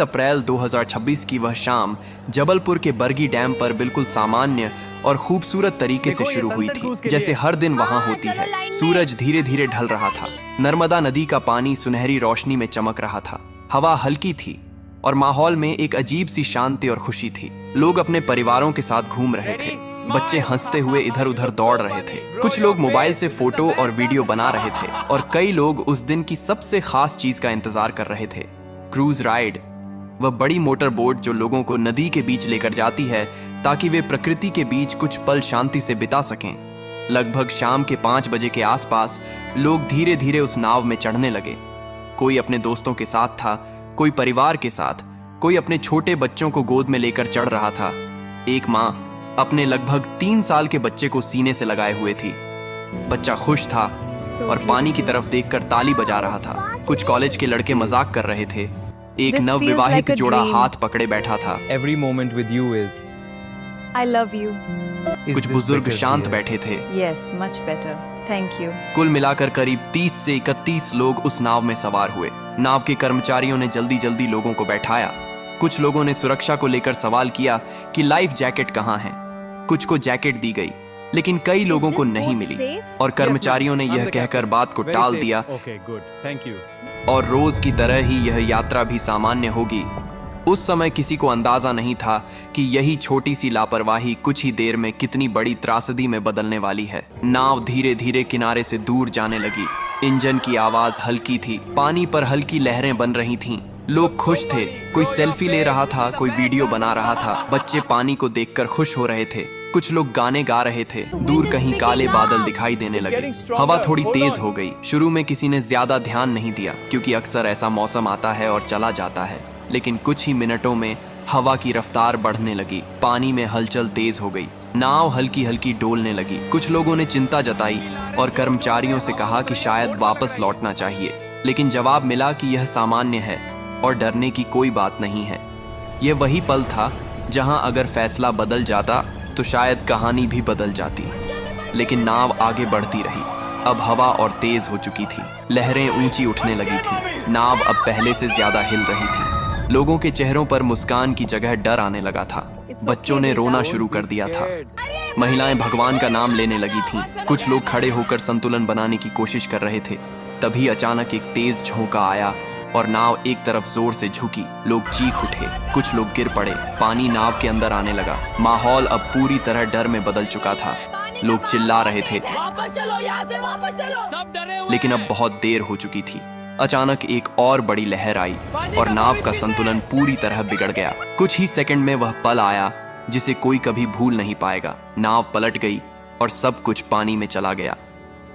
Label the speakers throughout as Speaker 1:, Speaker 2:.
Speaker 1: अप्रैल 2026 की वह शाम जबलपुर के बरगी डैम पर बिल्कुल सामान्य और खूबसूरत तरीके से शुरू हुई थी, जैसे हर दिन वहां होती है। सूरज धीरे धीरे ढल रहा था। नर्मदा नदी का पानी सुनहरी रोशनी में चमक रहा था। हवा हल्की थी और माहौल में एक अजीब सी शांति और खुशी थी। लोग अपने परिवारों के साथ घूम रहे थे। बच्चे हंसते हुए इधर उधर दौड़ रहे थे। कुछ लोग मोबाइल से फोटो और वीडियो बना रहे थे और कई लोग उस दिन की सबसे खास चीज का इंतजार कर रहे थे, क्रूज राइड। वह बड़ी मोटर बोट जो लोगों को नदी के बीच लेकर जाती है ताकि वे प्रकृति के बीच कुछ पल शांति से बिता सकें। लगभग शाम के 5 बजे के आसपास लोग धीरे धीरे उस नाव में चढ़ने लगे। कोई अपने दोस्तों के साथ था, कोई परिवार के साथ, कोई अपने छोटे बच्चों को गोद में लेकर चढ़ रहा था। एक माँ अपने लगभग 3 साल के बच्चे को सीने से लगाए हुए थी। बच्चा खुश था और पानी की तरफ देखकर ताली बजा रहा था। कुछ कॉलेज के लड़के मजाक कर रहे थे। एक नवविवाहित जोड़ा हाथ पकड़े बैठा था।
Speaker 2: Every moment with you is
Speaker 3: I love you.
Speaker 1: कुछ बुजुर्ग शांत बैठे थे।
Speaker 3: Yes, much better. Thank you.
Speaker 1: कुल मिलाकर करीब 30 से 31 लोग उस नाव में सवार हुए। नाव के कर्मचारियों ने जल्दी जल्दी लोगों को बैठाया। कुछ लोगों ने सुरक्षा को लेकर सवाल किया कि लाइफ जैकेट कहाँ है। कुछ को जैकेट दी गई, लेकिन कई लोगों को नहीं मिली और कर्मचारियों ने यह कहकर बात को टाल दिया।
Speaker 2: Okay, good. Thank you.
Speaker 1: और रोज की तरह ही यह यात्रा भी सामान्य होगी। उस समय किसी को अंदाजा नहीं था कि यही छोटी सी लापरवाही कुछ ही देर में कितनी बड़ी त्रासदी में बदलने वाली है। नाव धीरे धीरे किनारे से दूर जाने लगी। इंजन की आवाज हल्की थी। पानी पर हल्की लहरें बन रही थीं। लोग खुश थे। कोई सेल्फी ले रहा था, कोई वीडियो बना रहा था। बच्चे पानी को देखकर खुश हो रहे थे। कुछ लोग गाने गा रहे थे। दूर कहीं काले बादल दिखाई देने लगे। हवा थोड़ी तेज हो गई। शुरू में किसी ने ज्यादा ध्यान नहीं दिया, क्योंकि अक्सर ऐसा मौसम आता है और चला जाता है। लेकिन कुछ ही मिनटों में हवा की रफ्तार बढ़ने लगी। पानी में हलचल तेज हो गई। नाव हल्की हल्की डोलने लगी। कुछ लोगों ने चिंता जताई और कर्मचारियों से कहा कि शायद वापस लौटना चाहिए, लेकिन जवाब मिला कि यह सामान्य है और डरने की कोई बात नहीं है। यह वही पल था जहां अगर फैसला बदल जाता तो शायद कहानी भी बदल जाती। लेकिन नाव आगे बढ़ती रही। अब हवा और तेज हो चुकी थी। लहरें ऊंची उठने लगी थी। नाव अब पहले से ज्यादा हिल रही थी। लोगों के चेहरों पर मुस्कान की जगह डर आने लगा था। बच्चों ने रोना शुरू कर दिया था। महिलाएं भगवान का नाम लेने लगी थीं। कुछ लोग खड़े होकर संतुलन बनाने की कोशिश कर रहे थे। तभी अचानक एक तेज झोंका आया और नाव एक तरफ जोर से झुकी। लोग चीख उठे। कुछ लोग गिर पड़े। पानी नाव के अंदर आने लगा। माहौल अब पूरी तरह डर में बदल चुका था। लोग चिल्ला रहे थे,
Speaker 4: वापस चलो, यहाँ से वापस चलो। सब डरे हुए
Speaker 1: लेकिन अब बहुत देर हो चुकी थी। अचानक एक और बड़ी लहर आई और नाव का संतुलन पूरी तरह बिगड़ गया। कुछ ही सेकंड में वह पल आया जिसे कोई कभी भूल नहीं पाएगा। नाव पलट गई और सब कुछ पानी में चला गया।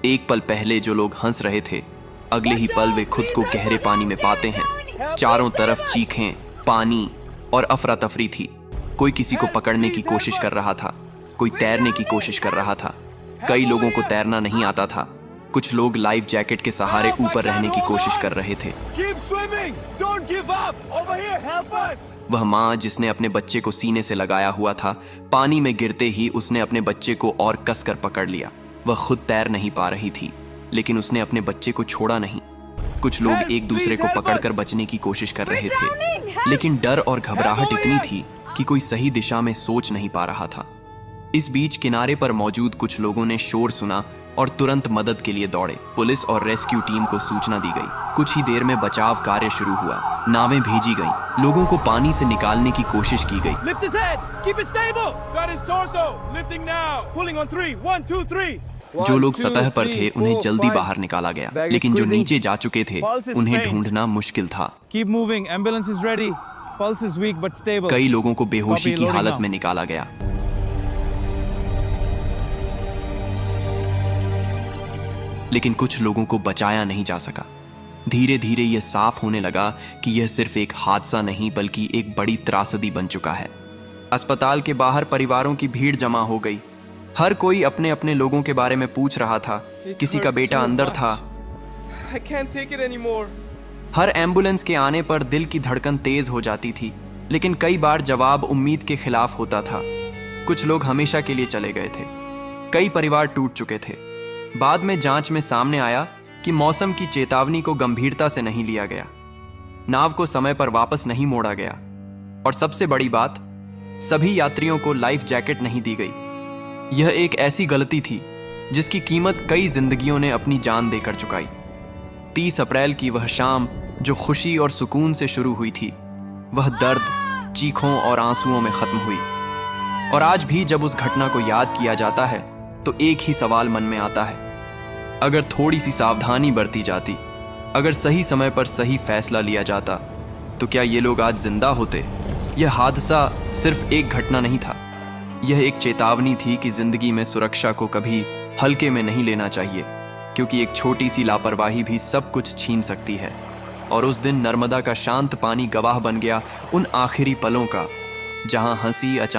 Speaker 1: एक पल पहले जो लोग हंस रहे थे, अगले ही पल वे खुद को गहरे पानी में पाते हैं। चारों तरफ चीखें, पानी और अफरा तफरी थी। कोई किसी को पकड़ने की कोशिश कर रहा था, कोई तैरने की कोशिश कर रहा था। कई लोगों को तैरना नहीं आता था। कुछ लोग लाइफ जैकेट के सहारे ऊपर रहने की कोशिश कर रहे थे। वह माँ जिसने अपने बच्चे को सीने से लगाया हुआ था, पानी में गिरते ही उसने अपने बच्चे को और कसकर पकड़ लिया। वह खुद तैर नहीं पा रही थी, लेकिन उसने अपने बच्चे को छोड़ा नहीं। कुछ लोग एक दूसरे को पकड़कर बचने की कोशिश कर रहे थे, लेकिन डर और घबराहट इतनी थी कि कोई सही दिशा में सोच नहीं पा रहा था। इस बीच किनारे पर मौजूद कुछ लोगों ने शोर सुना और तुरंत मदद के लिए दौड़े। पुलिस और रेस्क्यू टीम को सूचना दी गई। कुछ ही देर में बचाव कार्य शुरू हुआ। नावें भेजी गईं। लोगों को पानी से निकालने की कोशिश की गई।
Speaker 4: Lift his head. Keep it stable. Got his torso. Lifting now. Pulling on 3. 1, 2, 3.
Speaker 1: जो लोग सतह पर थे उन्हें जल्दी बाहर निकाला गया, लेकिन जो नीचे जा चुके थे उन्हें ढूंढना मुश्किल था।
Speaker 2: keep moving. Ambulance is ready. Pulse is weak but stable.
Speaker 1: कई लोगों को बेहोशी की हालत में निकाला गया। लेकिन कुछ लोगों को बचाया नहीं जा सका। धीरे धीरे यह साफ होने लगा कि यह सिर्फ एक हादसा नहीं बल्कि एक बड़ी त्रासदी बन चुका है। अस्पताल के बाहर परिवारों की भीड़ जमा हो गई। हर कोई अपने अपने लोगों के बारे में पूछ रहा था। किसी का बेटा अंदर था।
Speaker 4: I can't take it anymore.
Speaker 1: Her ambulance के आने पर दिल की धड़कन तेज हो जाती थी, लेकिन कई बार जवाब उम्मीद के खिलाफ होता था। कुछ लोग हमेशा के लिए चले गए थे। कई परिवार टूट चुके थे। बाद में जांच में सामने आया कि मौसम की चेतावनी को गंभीरता से नहीं लिया गया। नाव को समय पर वापस नहीं मोड़ा गया और सबसे बड़ी बात, सभी यात्रियों को लाइफ जैकेट नहीं दी गई। यह एक ऐसी गलती थी जिसकी कीमत कई जिंदगियों ने अपनी जान देकर चुकाई। 30 अप्रैल की वह शाम जो खुशी और सुकून से शुरू हुई थी, वह दर्द, चीखों और आंसुओं में खत्म हुई। और आज भी जब उस घटना को याद किया जाता है तो एक ही सवाल मन में आता है, अगर थोड़ी सी सावधानी बरती जाती, अगर सही समय पर सही फैसला लिया जाता, तो क्या ये लोग आज जिंदा होते? यह हादसा सिर्फ एक घटना नहीं था, यह एक चेतावनी थी कि जिंदगी में सुरक्षा को कभी हल्के में नहीं लेना चाहिए, क्योंकि एक छोटी सी लापरवाही भी सब कुछ छीन सकती है। और उस दिन नर्मदा का शांत पानी गवाह बन गया उन आखिरी पलों का, जहां हंसी अचानक